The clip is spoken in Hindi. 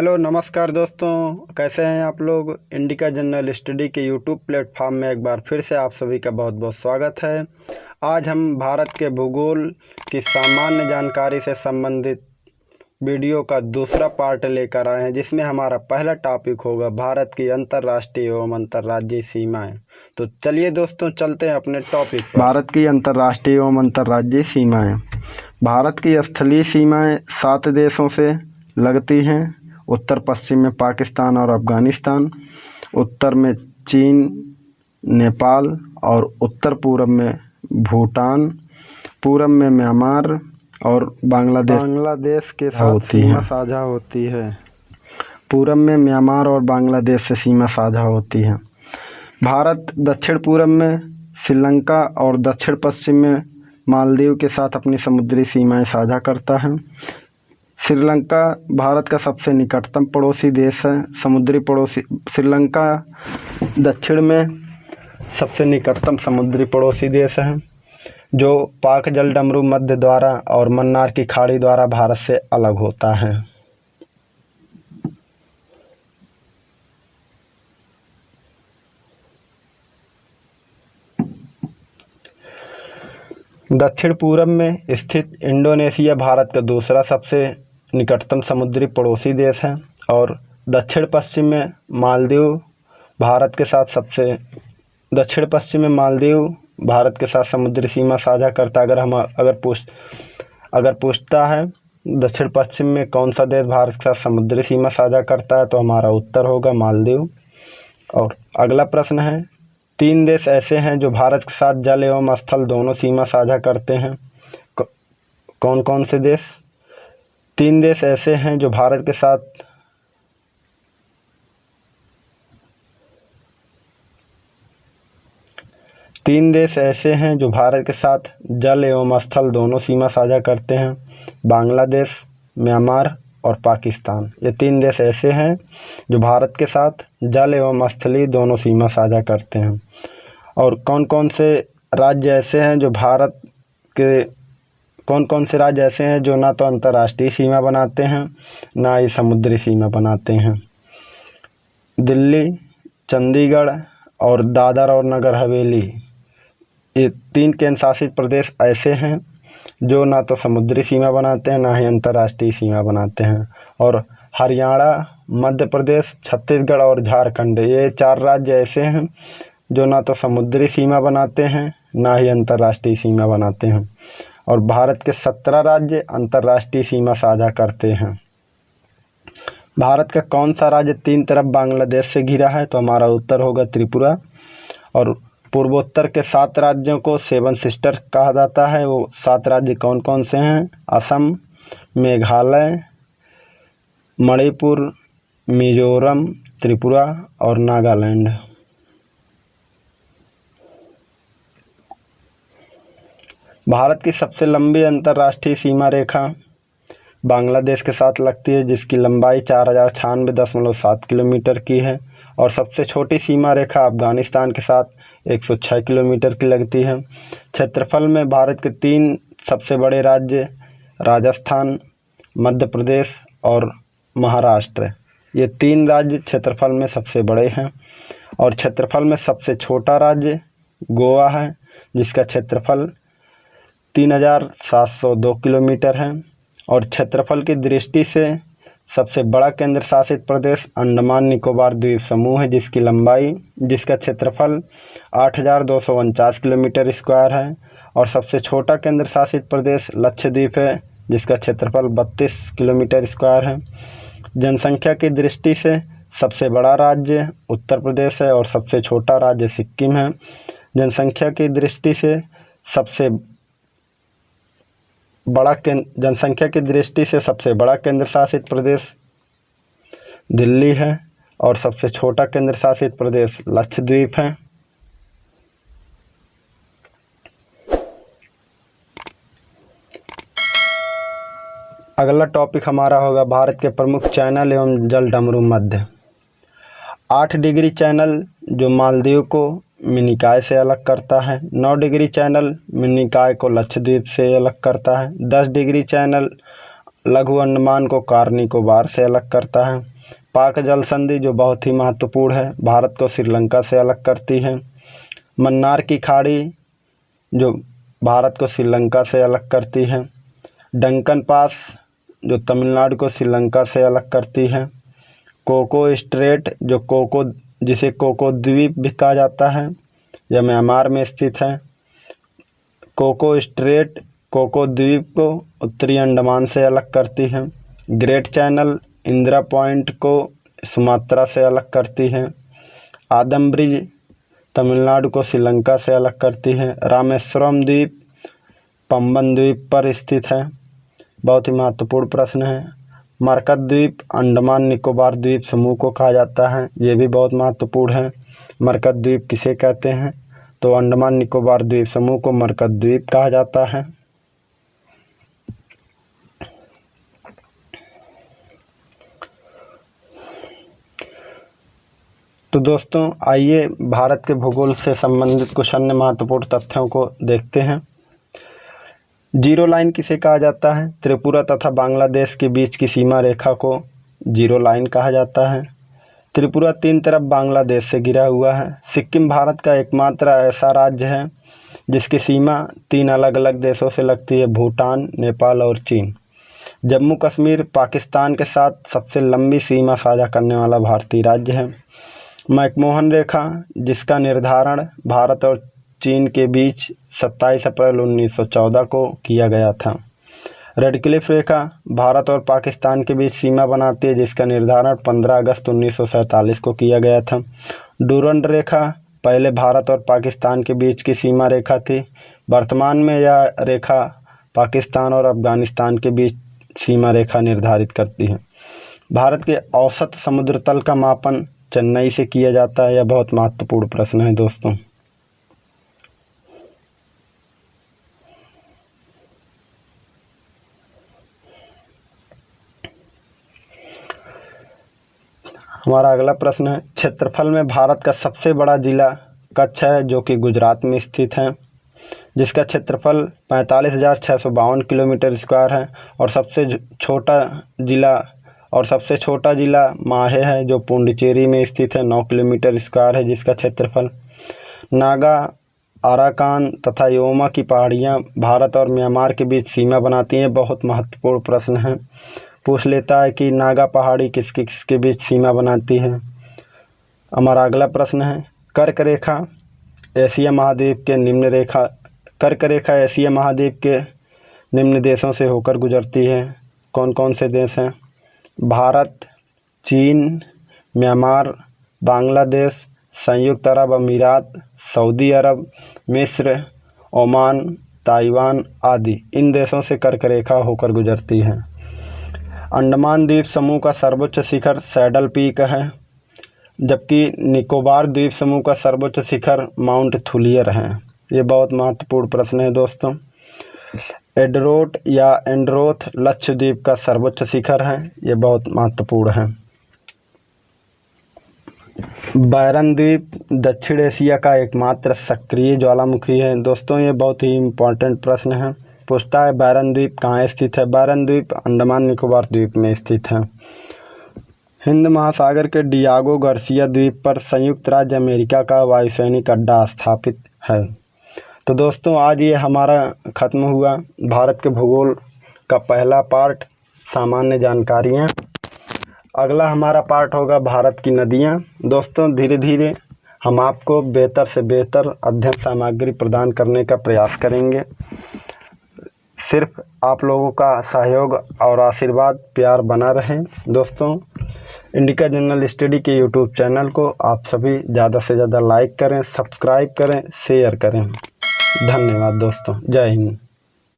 हेलो नमस्कार दोस्तों, कैसे हैं आप लोग। इंडिका जनरल स्टडी के यूट्यूब प्लेटफॉर्म में एक बार फिर से आप सभी का बहुत बहुत स्वागत है। आज हम भारत के भूगोल की सामान्य जानकारी से संबंधित वीडियो का दूसरा पार्ट लेकर आए हैं, जिसमें हमारा पहला टॉपिक होगा भारत की अंतर्राष्ट्रीय एवं अंतर्राज्यीय सीमाएं। तो चलिए दोस्तों, चलते हैं अपने टॉपिक पर। भारत की अंतर्राष्ट्रीय एवं अंतर्राज्यीय सीमाएं। भारत की स्थलीय सीमाएं 7 देशों से लगती हैं। उत्तर पश्चिम में पाकिस्तान और अफ़गानिस्तान, उत्तर में चीन, नेपाल और उत्तर पूर्व में भूटान, पूर्व में म्यांमार और बांग्लादेश के साथ सीमा साझा होती है। पूर्व में म्यांमार और बांग्लादेश से सीमा साझा होती है। भारत दक्षिण पूर्व में श्रीलंका और दक्षिण पश्चिम में मालदीव के साथ अपनी समुद्री सीमाएं साझा करता है। श्रीलंका भारत का सबसे निकटतम पड़ोसी देश है। समुद्री पड़ोसी श्रीलंका दक्षिण में सबसे निकटतम समुद्री पड़ोसी देश है, जो पाक जलडमरू मध्य द्वारा और मन्नार की खाड़ी द्वारा भारत से अलग होता है। दक्षिण पूर्व में स्थित इंडोनेशिया भारत का दूसरा सबसे निकटतम समुद्री पड़ोसी देश है, और दक्षिण पश्चिम में मालदीव भारत के साथ समुद्री सीमा साझा करता है। अगर पूछता है दक्षिण पश्चिम में कौन सा देश भारत के साथ समुद्री सीमा साझा करता है, तो हमारा उत्तर होगा मालदीव। और अगला प्रश्न है, 3 देश ऐसे हैं जो भारत के साथ जल एवं स्थल दोनों सीमा साझा करते हैं। कौन कौन से देश? 3 देश ऐसे हैं जो भारत के साथ जल एवं स्थल दोनों सीमा साझा करते हैं। बांग्लादेश, म्यांमार और पाकिस्तान। ये 3 देश ऐसे हैं जो भारत के साथ जल एवं स्थलीय दोनों सीमा साझा करते हैं। और कौन कौन से राज्य ऐसे हैं जो ना तो अंतर्राष्ट्रीय सीमा बनाते हैं, ना ही समुद्री सीमा बनाते हैं। दिल्ली, चंडीगढ़ और दादर और नगर हवेली, ये 3 केंद्र शासित प्रदेश ऐसे हैं जो ना तो समुद्री सीमा बनाते हैं, ना ही अंतर्राष्ट्रीय सीमा बनाते हैं। और हरियाणा, मध्य प्रदेश, छत्तीसगढ़ और झारखंड, ये 4 राज्य ऐसे हैं जो ना तो समुद्री सीमा बनाते हैं, ना ही अंतर्राष्ट्रीय सीमा बनाते हैं। और भारत के 17 राज्य अंतर्राष्ट्रीय सीमा साझा करते हैं। भारत का कौन सा राज्य 3 तरफ बांग्लादेश से घिरा है, तो हमारा उत्तर होगा त्रिपुरा। और पूर्वोत्तर के 7 राज्यों को 7 सिस्टर कहा जाता है। वो 7 राज्य कौन कौन से हैं? असम, मेघालय, मणिपुर, मिजोरम, त्रिपुरा और नागालैंड। भारत की सबसे लंबी अंतर्राष्ट्रीय सीमा रेखा बांग्लादेश के साथ लगती है, जिसकी लंबाई 4096.7 किलोमीटर की है। और सबसे छोटी सीमा रेखा अफ़गानिस्तान के साथ 106 किलोमीटर की लगती है। क्षेत्रफल में भारत के 3 सबसे बड़े राज्य राजस्थान, मध्य प्रदेश और महाराष्ट्र, ये 3 राज्य क्षेत्रफल में सबसे बड़े हैं। और क्षेत्रफल में सबसे छोटा राज्य गोवा है, जिसका क्षेत्रफल 3702 किलोमीटर है। और क्षेत्रफल की दृष्टि से सबसे बड़ा केंद्र शासित प्रदेश अंडमान निकोबार द्वीप समूह है, जिसका क्षेत्रफल 8249 किलोमीटर स्क्वायर है। और सबसे छोटा केंद्र शासित प्रदेश लक्षद्वीप है, जिसका क्षेत्रफल 32 किलोमीटर स्क्वायर है। जनसंख्या की दृष्टि से सबसे बड़ा राज्य उत्तर प्रदेश है और सबसे छोटा राज्य सिक्किम है। जनसंख्या की दृष्टि से सबसे बड़ा केंद्र शासित प्रदेश दिल्ली है और सबसे छोटा केंद्र शासित प्रदेश लक्षद्वीप है। अगला टॉपिक हमारा होगा भारत के प्रमुख चैनल एवं जलडमरू मध्य। 8 डिग्री चैनल जो मालदीव को मिनिकॉय से अलग करता है। 9 डिग्री चैनल मिनिकॉय को लक्षद्वीप से अलग करता है। 10 डिग्री चैनल लघु अंडमान को कार निकोबार से अलग करता है। पाक जल संधि जो बहुत ही महत्वपूर्ण है, भारत को श्रीलंका से अलग करती है। मन्नार की खाड़ी जो भारत को श्रीलंका से अलग करती है। डंकन पास जो तमिलनाडु को श्रीलंका से अलग करती है। कोको स्ट्रेट जिसे कोको द्वीप भी कहा जाता है, यह म्यांमार में स्थित है। कोको स्ट्रेट कोको द्वीप को उत्तरी अंडमान से अलग करती है। ग्रेट चैनल इंदिरा पॉइंट को सुमात्रा से अलग करती है। आदम ब्रिज तमिलनाडु को श्रीलंका से अलग करती है। रामेश्वरम द्वीप पंबन द्वीप पर स्थित है। बहुत ही महत्वपूर्ण प्रश्न है। मरकत द्वीप अंडमान निकोबार द्वीप समूह को कहा जाता है, ये भी बहुत महत्वपूर्ण है। मरकत द्वीप किसे कहते हैं? तो अंडमान निकोबार द्वीप समूह को मरकत द्वीप कहा जाता है। तो दोस्तों आइए भारत के भूगोल से संबंधित कुछ अन्य महत्वपूर्ण तथ्यों को देखते हैं। जीरो लाइन किसे कहा जाता है? त्रिपुरा तथा बांग्लादेश के बीच की सीमा रेखा को जीरो लाइन कहा जाता है। त्रिपुरा तीन तरफ बांग्लादेश से घिरा हुआ है। सिक्किम भारत का एकमात्र ऐसा राज्य है जिसकी सीमा 3 अलग अलग देशों से लगती है, भूटान, नेपाल और चीन। जम्मू कश्मीर पाकिस्तान के साथ सबसे लंबी सीमा साझा करने वाला भारतीय राज्य है। मैकमोहन रेखा जिसका निर्धारण भारत और चीन के बीच 27 अप्रैल 1914 को किया गया था। रेडक्लिफ रेखा भारत और पाकिस्तान के बीच सीमा बनाती है, जिसका निर्धारण 15 अगस्त 1947 को किया गया था। डूरंड रेखा पहले भारत और पाकिस्तान के बीच की सीमा रेखा थी। वर्तमान में यह रेखा पाकिस्तान और अफगानिस्तान के बीच सीमा रेखा निर्धारित करती है। भारत के औसत समुद्र तल का मापन चेन्नई से किया जाता है। यह बहुत महत्वपूर्ण प्रश्न है दोस्तों। हमारा अगला प्रश्न है, क्षेत्रफल में भारत का सबसे बड़ा जिला कच्छ है, जो कि गुजरात में स्थित है, जिसका क्षेत्रफल 45,652 किलोमीटर स्क्वायर है। और सबसे छोटा जिला माहे है, जो पुडुचेरी में स्थित है, 9 किलोमीटर स्क्वायर है, जिसका क्षेत्रफल। नागा, अराकान तथा योमा की पहाड़ियाँ भारत और म्यांमार के बीच सीमा बनाती हैं। बहुत महत्वपूर्ण प्रश्न है, पूछ लेता है कि नागा पहाड़ी किसके बीच सीमा बनाती है। हमारा अगला प्रश्न है, कर्क रेखा एशिया महाद्वीप के निम्न देशों से होकर गुजरती है। कौन कौन से देश हैं? भारत, चीन, म्यांमार, बांग्लादेश, संयुक्त अरब अमीरात, सऊदी अरब, मिस्र, ओमान, ताइवान आदि। इन देशों से कर्क रेखा होकर गुजरती है। अंडमान द्वीप समूह का सर्वोच्च शिखर सैडल पीक है, जबकि निकोबार द्वीप समूह का सर्वोच्च शिखर माउंट थुलियर है। ये बहुत महत्वपूर्ण प्रश्न है दोस्तों। एडरोट या एंड्रोथ लक्षद्वीप का सर्वोच्च शिखर है। ये बहुत महत्वपूर्ण है। बैरन द्वीप दक्षिण एशिया का एकमात्र सक्रिय ज्वालामुखी है। दोस्तों ये बहुत ही इम्पोर्टेंट प्रश्न है, पूछता है बैरन द्वीप कहाँ स्थित है? बैरन द्वीप अंडमान निकोबार द्वीप में स्थित है। हिंद महासागर के डियागो गार्सिया द्वीप पर संयुक्त राज्य अमेरिका का वायुसैनिक अड्डा स्थापित है। तो दोस्तों आज ये हमारा ख़त्म हुआ भारत के भूगोल का पहला पार्ट, सामान्य जानकारियाँ। अगला हमारा पार्ट होगा भारत की नदियाँ। दोस्तों धीरे धीरे हम आपको बेहतर से बेहतर अध्ययन सामग्री प्रदान करने का प्रयास करेंगे। सिर्फ आप लोगों का सहयोग और आशीर्वाद, प्यार बना रहे। दोस्तों इंडिका जनरल स्टडी के यूट्यूब चैनल को आप सभी ज़्यादा से ज़्यादा लाइक करें, सब्सक्राइब करें, शेयर करें। धन्यवाद दोस्तों। जय हिंद।